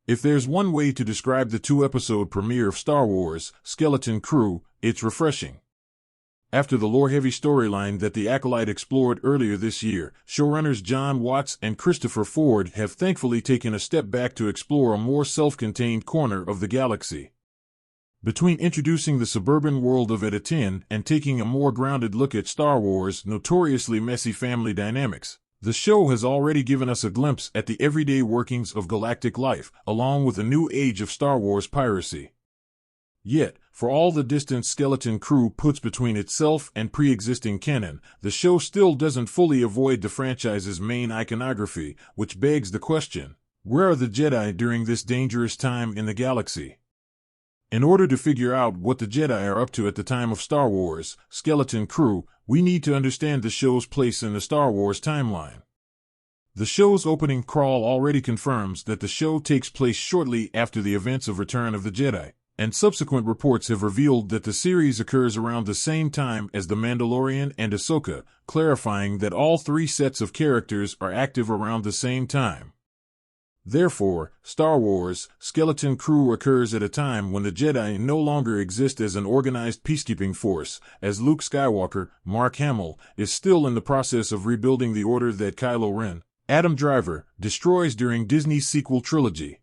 If there's one way to describe the two-episode premiere of Star Wars, Skeleton Crew, it's refreshing. After the lore-heavy storyline that The Acolyte explored earlier this year, showrunners John Watts and Christopher Ford have thankfully taken a step back to explore a more self-contained corner of the galaxy. Between introducing the suburban world of Eta 10 and taking a more grounded look at Star Wars' notoriously messy family dynamics, the show has already given us a glimpse at the everyday workings of galactic life, along with a new age of Star Wars piracy. Yet, for all the distance Skeleton Crew puts between itself and pre-existing canon, the show still doesn't fully avoid the franchise's main iconography, which begs the question, where are the Jedi during this dangerous time in the galaxy? In order to figure out what the Jedi are up to at the time of Star Wars, Skeleton Crew, we need to understand the show's place in the Star Wars timeline. The show's opening crawl already confirms that the show takes place shortly after the events of Return of the Jedi, and subsequent reports have revealed that the series occurs around the same time as The Mandalorian and Ahsoka, clarifying that all three sets of characters are active around the same time. Therefore, Star Wars, Skeleton Crew occurs at a time when the Jedi no longer exist as an organized peacekeeping force, as Luke Skywalker, Mark Hamill, is still in the process of rebuilding the order that Kylo Ren, Adam Driver, destroys during Disney's sequel trilogy.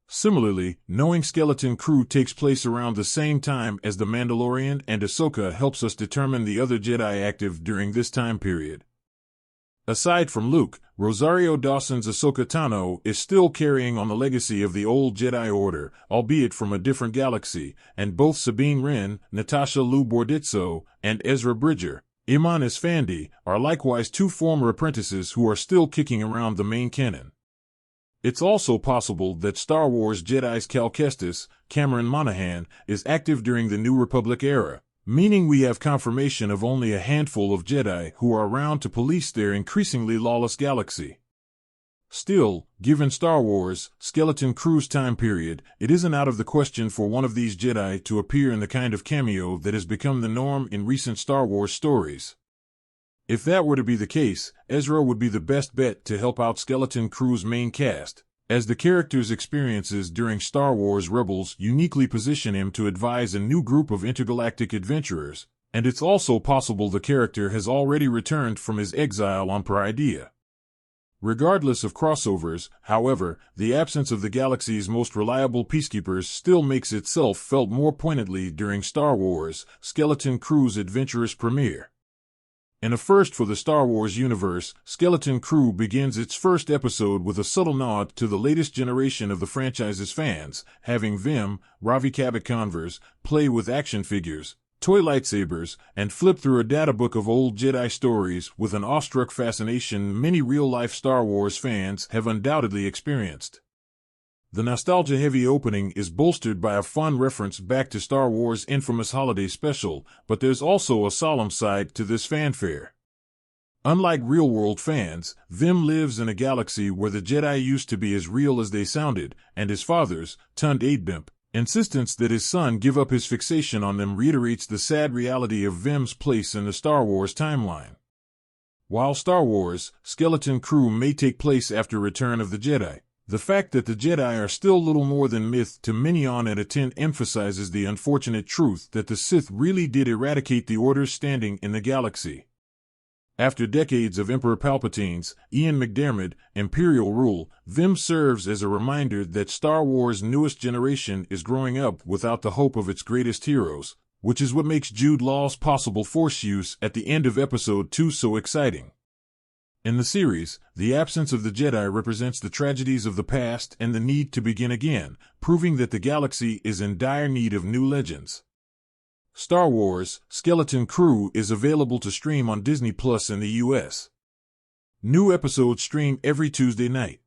Similarly, knowing Skeleton Crew takes place around the same time as The Mandalorian and Ahsoka helps us determine the other Jedi active during this time period. Aside from Luke, Rosario Dawson's Ahsoka Tano is still carrying on the legacy of the old Jedi Order, albeit from a different galaxy, and both Sabine Wren, Natasha Liu Bordizzo, and Ezra Bridger, Iman Esfandi, are likewise two former apprentices who are still kicking around the main canon. It's also possible that Star Wars Jedi's Cal Kestis, Cameron Monaghan, is active during the New Republic era, meaning we have confirmation of only a handful of Jedi who are around to police their increasingly lawless galaxy. Still, given Star Wars, Skeleton Crew's time period, it isn't out of the question for one of these Jedi to appear in the kind of cameo that has become the norm in recent Star Wars stories. If that were to be the case, Ezra would be the best bet to help out Skeleton Crew's main cast, as the character's experiences during Star Wars Rebels uniquely position him to advise a new group of intergalactic adventurers, and it's also possible the character has already returned from his exile on Prydia. Regardless of crossovers, however, the absence of the galaxy's most reliable peacekeepers still makes itself felt more poignantly during Star Wars, Skeleton Crew's adventurous premiere. In a first for the Star Wars universe, Skeleton Crew begins its first episode with a subtle nod to the latest generation of the franchise's fans, having Vim, Ravi Kabak Converse, play with action figures, toy lightsabers, and flip through a databook of old Jedi stories with an awestruck fascination many real-life Star Wars fans have undoubtedly experienced. The nostalgia-heavy opening is bolstered by a fun reference back to Star Wars' infamous holiday special, but there's also a solemn side to this fanfare. Unlike real-world fans, Vim lives in a galaxy where the Jedi used to be as real as they sounded, and his father's, Tund Adbimp, insistence that his son give up his fixation on them reiterates the sad reality of Vim's place in the Star Wars timeline. While Star Wars, Skeleton Crew may take place after Return of the Jedi, the fact that the Jedi are still little more than myth to many on Eta 10 emphasizes the unfortunate truth that the Sith really did eradicate the Order's standing in the galaxy. After decades of Emperor Palpatine's, Ian McDiarmid, Imperial rule, Vim serves as a reminder that Star Wars' newest generation is growing up without the hope of its greatest heroes, which is what makes Jude Law's possible Force use at the end of Episode 2 so exciting. In the series, the absence of the Jedi represents the tragedies of the past and the need to begin again, proving that the galaxy is in dire need of new legends. Star Wars, Skeleton Crew is available to stream on Disney Plus in the US. New episodes stream every Tuesday night.